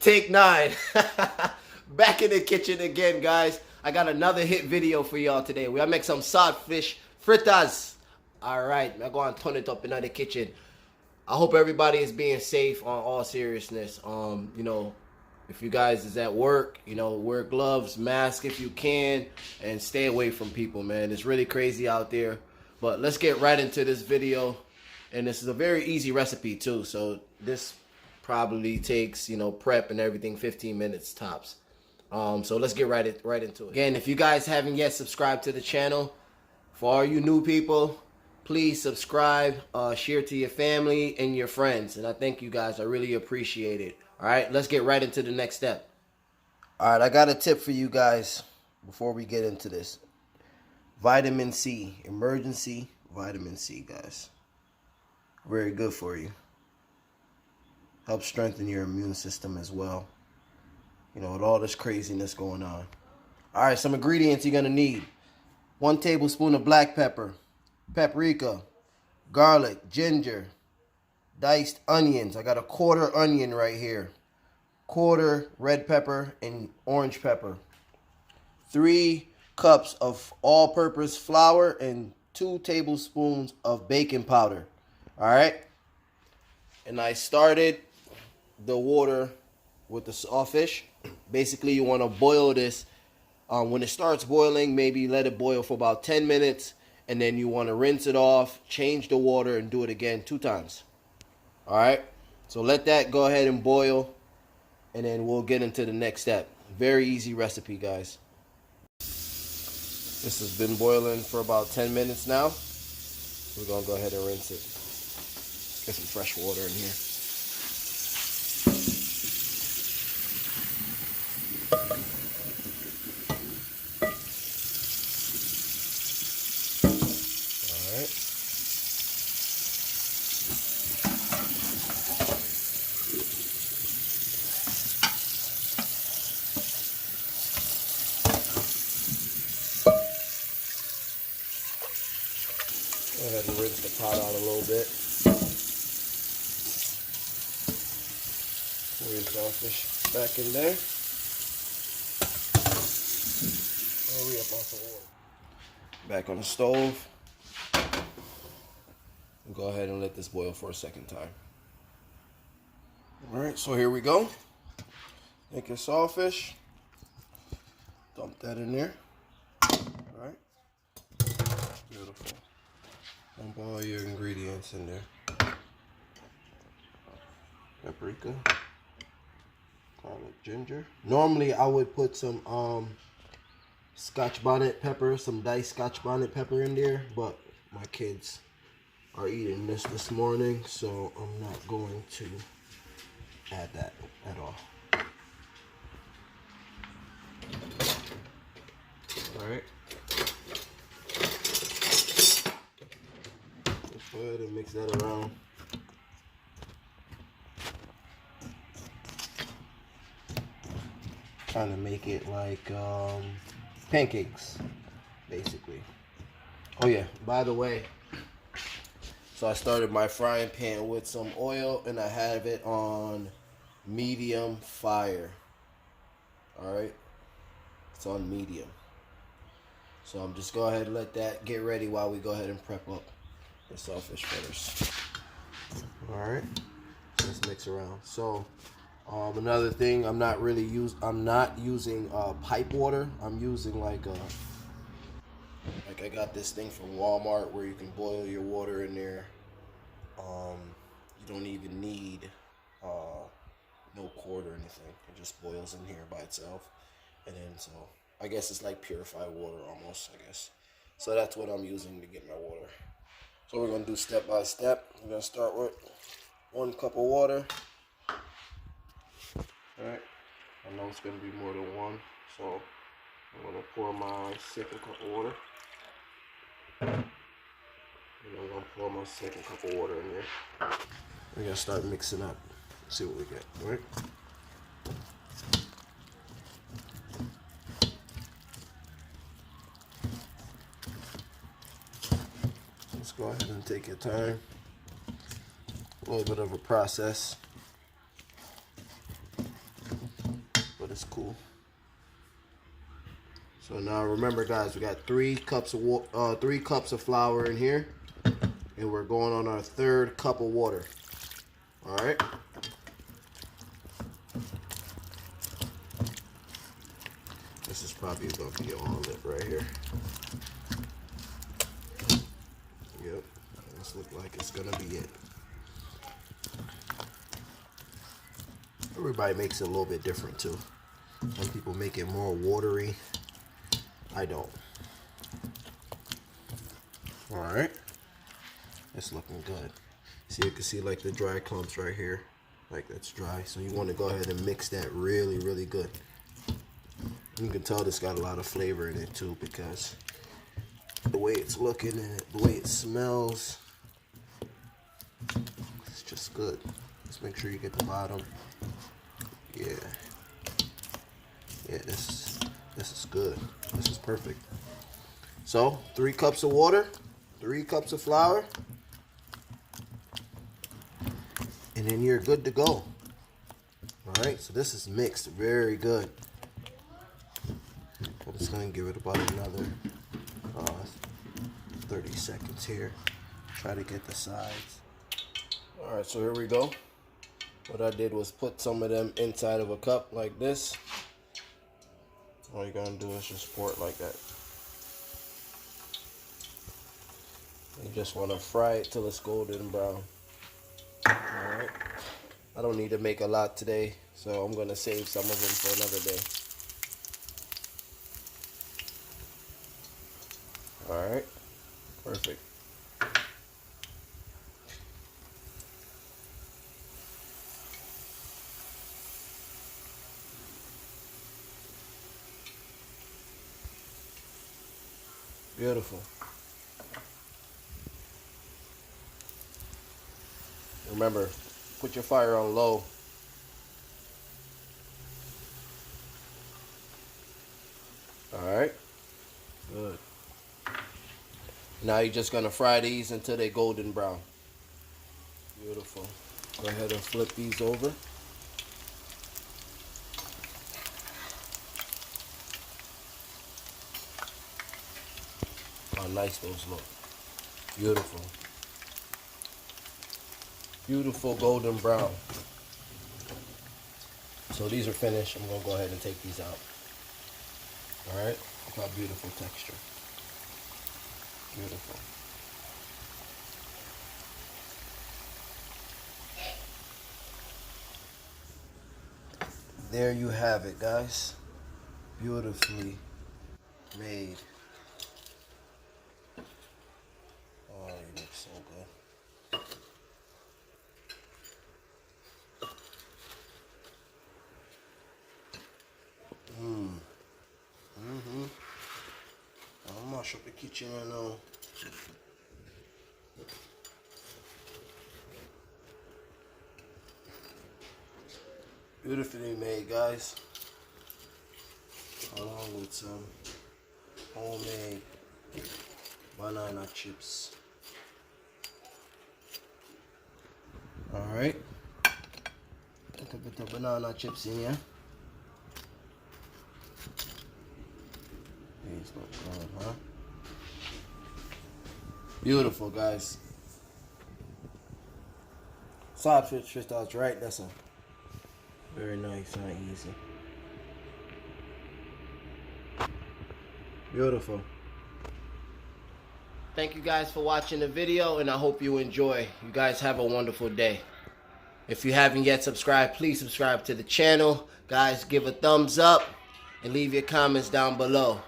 Take 9. Back in the kitchen again, guys. I got another hit video for y'all today. We'll make some saltfish fritters. Alright, I'm going to turn it up in the kitchen. I hope everybody is being safe on all seriousness. You know, if you guys is at work, you know, wear gloves, mask if you can, and stay away from people, man. It's really crazy out there. But let's get right into this video. And this is a very easy recipe too. So this probably takes, you know, prep and everything 15 minutes tops. So let's get right into it. Again, if you guys haven't yet subscribed to the channel, for all you new people, please subscribe, share to your family and your friends. And I thank you guys. I really appreciate it. All right, let's get right into the next step. All right, I got a tip for you guys before we get into this. Vitamin C, emergency vitamin C, guys. Very good for you. Helps strengthen your immune system as well. You know, with all this craziness going on. All right, some ingredients you're going to need. 1 tablespoon of black pepper, paprika, garlic, ginger, diced onions. I got a 1/4 onion right here. 1/4 red pepper and orange pepper. 3 cups of all-purpose flour and 2 tablespoons of baking powder. All right. And I started the water with the saltfish. Basically, you want to boil this. When it starts boiling, maybe let it boil for about 10 minutes. And then you want to rinse it off, change the water, and do it again 2 times. All right. So let that go ahead and boil. And then we'll get into the next step. Very easy recipe, guys. This has been boiling for about 10 minutes now. We're going to go ahead and rinse it. Get some fresh water in here. All right. Go ahead and rinse the pot out a little bit. Pour your saltfish back in there. Hurry up off the water. Back on the stove. And go ahead and let this boil for a second time. Alright, so here we go. Take your saltfish. Dump that in there. Alright. Beautiful. Dump all your ingredients in there. Paprika. Garlic, ginger. Normally I would put some scotch bonnet pepper, some diced scotch bonnet pepper in there, but my kids are eating this morning, so I'm not going to add that at all. Alright. Let's go ahead and mix that around. Trying to make it like pancakes, basically. Oh yeah, by the way, so I started my frying pan with some oil and I have it on medium fire. Alright, it's on medium. So I'm just go ahead and let that get ready while we go ahead and prep up the saltfish fritters. Alright, let's mix around. So another thing, I'm not using pipe water. I'm using like I got this thing from Walmart where you can boil your water in there. You don't even need no cord or anything. It just boils in here by itself. And then so I guess it's like purified water almost, I guess. So that's what I'm using to get my water. So we're gonna do step by step. We're gonna start with 1 cup of water. Alright, I know it's going to be more than 1, so I'm going to pour my 2nd cup of water. And I'm going to pour my 2nd cup of water in there. We're going to start mixing up, see what we get, alright? Let's go ahead and take your time. A little bit of a process. That's cool. So now remember, guys, we got 3 cups of flour in here, and we're going on our 3rd cup of water. All right. This is probably going to be all of it right here. Yep. This looks like it's going to be it. Everybody makes it a little bit different too. Some people make it more watery. I don't. Alright. It's looking good. See, you can see like the dry clumps right here. Like that's dry. So you want to go ahead and mix that really, really good. You can tell this got a lot of flavor in it too, because the way it's looking and the way it smells, it's just good. Just make sure you get the bottom. Yeah. Yeah, this is good. This is perfect. So 3 cups of water, 3 cups of flour, and then you're good to go. All right, so this is mixed very good. I'm just gonna give it about another 30 seconds here. Try to get the sides. All right, so here we go. What I did was put some of them inside of a cup like this. All you're gonna do is just pour it like that. You just wanna fry it till it's golden brown. All right. I don't need to make a lot today, so I'm gonna save some of them for another day. All right, perfect. Beautiful. Remember, put your fire on low. Alright. Good. Now you're just going to fry these until they're golden brown. Beautiful. Go ahead and flip these over. How nice those look. Beautiful. Beautiful golden brown. So these are finished. I'm going to go ahead and take these out. Alright. Look how beautiful texture. Beautiful. There you have it, guys. Beautifully made. Oh, you look so good. I'll mash up the kitchen now. Beautifully made, guys. Along with some homemade banana chips. Alright. Put a bit of banana chips in here. These look good, huh? Beautiful, guys. Saltfish fritters, right? That's a very nice and easy. Beautiful. Thank you guys for watching the video, and I hope you enjoy. You guys have a wonderful day. If you haven't yet subscribed, please subscribe to the channel. Guys, give a thumbs up and leave your comments down below.